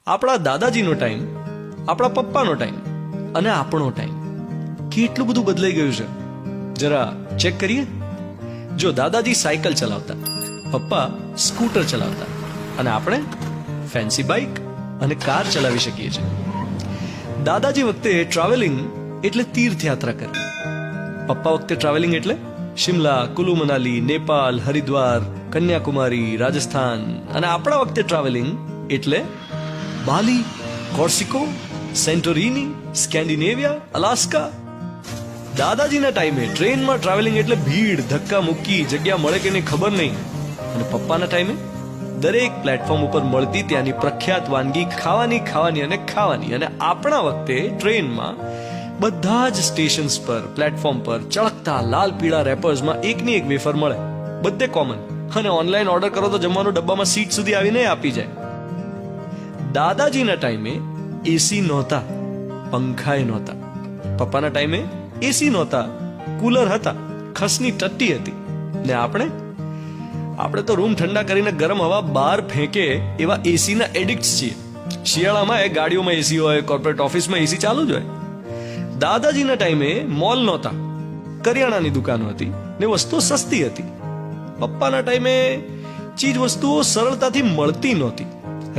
આપણા દાદાજીનો ટાઈમ, આપણા પપ્પાનો ટાઈમ અને આપણો ટાઈમ કેટલું બધું બદલાઈ ગયું છે જરા ચેક કરીએ. જો દાદાજી સાયકલ ચલાવતા, પપ્પા સ્કૂટર ચલાવતા અને આપણે ફેન્સી બાઇક અને કાર ચલાવી શકીએ છીએ. દાદાજી વખતે ટ્રાવેલિંગ એટલે તીર્થયાત્રા કરવી, પપ્પા વખતે ટ્રાવેલિંગ એટલે શિમલા, કુલુ મનાલી, નેપાલ, હરિદ્વાર, કન્યાકુમારી, રાજસ્થાન અને આપણા વખતે ટ્રાવેલિંગ એટલે બાલી, કોર્સિકો, સેન્ટોરીની, સ્કેન્ડિનેવિયા, અલાસ્કા. દાદાજીના ટાઈમે ટ્રેનમાં ટ્રાવેલિંગ એટલે ભીડ, ધક્કા મુક્કી, જગ્યા મળે કે નહીં ખબર નહીં. અને પપ્પાના ટાઈમે દરેક પ્લેટફોર્મ ઉપર મળતી ત્યાંની પ્રખ્યાત વાનગી ખાવાની અને આપણા વખતે ટ્રેનમાં બધા જ સ્ટેશન્સ પર, પ્લેટફોર્મ પર ચળકતા લાલ પીળા રેપર્સમાં એકની એક વેફર મળે, બધે કોમન. અને ઓનલાઈન ઓર્ડર કરો તો જમવાનું ડબ્બામાં સીટ સુધી આવીને આપી જાય. દાદાજીના ટાઈમે એસી નહોતા, પંખાએ નહોતા. પપ્પાના ટાઈમે એસી નહોતા, કુલર હતા, ખસની ટટ્ટી હતી. ને આપણે તો રૂમ ઠંડા કરીને ગરમ હવા બહાર ફેંકે એવા એસીના એડિક્ટ્સ છીએ. શિયાળામાં એ ગાડીઓમાં એસી હોય, કોર્પોરેટ ઓફિસમાં એસી ચાલુ જ હોય. દાદાજીના ટાઈમે મોલ નહોતા, કરિયાણાની દુકાનો હતી ને વસ્તુઓ સસ્તી હતી. પપ્પાના ટાઈમે ચીજ વસ્તુઓ સરળતાથી મળતી નહોતી,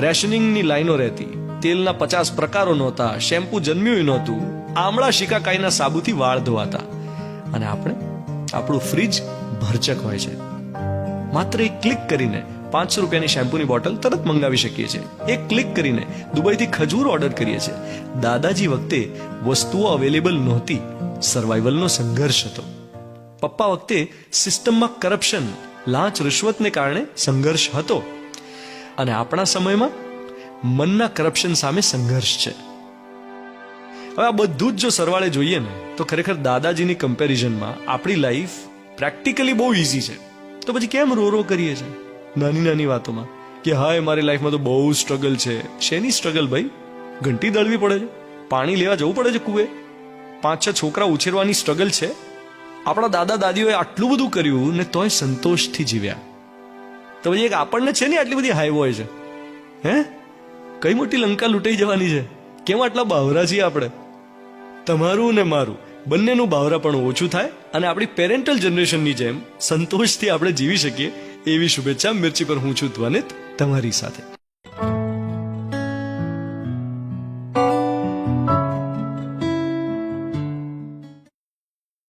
રેશનિંગની લાઈનો રહેતી, તેલના 50 પ્રકારો નહોતા, શેમ્પુ જન્મ્યું નહોતું, આમળા શિકાકાઈના સાબુથી વાળ ધોવાતા. અને આપણું ફ્રીજ ભરચક હોય છે. માત્ર એક ક્લિક કરીને 500 રૂપિયાની શેમ્પૂની બોટલ તરત મંગાવી શકીએ છીએ. એક ક્લિક કરીને દુબઈથી ખજૂર ઓર્ડર કરીએ છીએ. દાદાજી વખતે વસ્તુઓ અવેલેબલ નહોતી, સર્વાઈવલનો સંઘર્ષ હતો. પપ્પા વખતે સિસ્ટમમાં કરપ્શન, લાંચ રિશ્વતને કારણે સંઘર્ષ હતો. અને આપણા સમયમાં મનના કરપ્શન સામે સંઘર્ષ છે. હવે આ બધું જ જો સરવાળે જોઈએ ને તો ખરેખર દાદાજીની કમ્પેરિઝનમાં આપણી લાઈફ પ્રેક્ટિકલી બહુ ઇઝી છે. તો પછી કેમ રો કરીએ છીએ નાની નાની વાતોમાં કે હાય મારી લાઈફમાં તો બહુ સ્ટ્રગલ છે. શેની સ્ટ્રગલ ભાઈ? ઘંટી દળવી પડે છે, પાણી લેવા જવું પડે છે કુએ, 5-6 છોકરા ઉછેરવાની સ્ટ્રગલ છે. આપણા દાદા દાદીઓએ આટલું બધું કર્યું ને તોય સંતોષથી જીવ્યા. તો પછી એક આપણને છે ને આટલી બધી હાઈ હોય છે, હે કઈ મોટી લંકા લૂંટાઈ જવાની છે? કેમ આટલા બાવરા છીએ આપણે? તમારું ને મારું બંનેનું બાવરા પણ ઓછું થાય અને આપણી પેરેન્ટલ જનરેશનની જેમ સંતોષથી આપણે જીવી શકીએ એવી શુભેચ્છા મિર્ચી પર હું છું ધ્વનિત તમારી સાથે.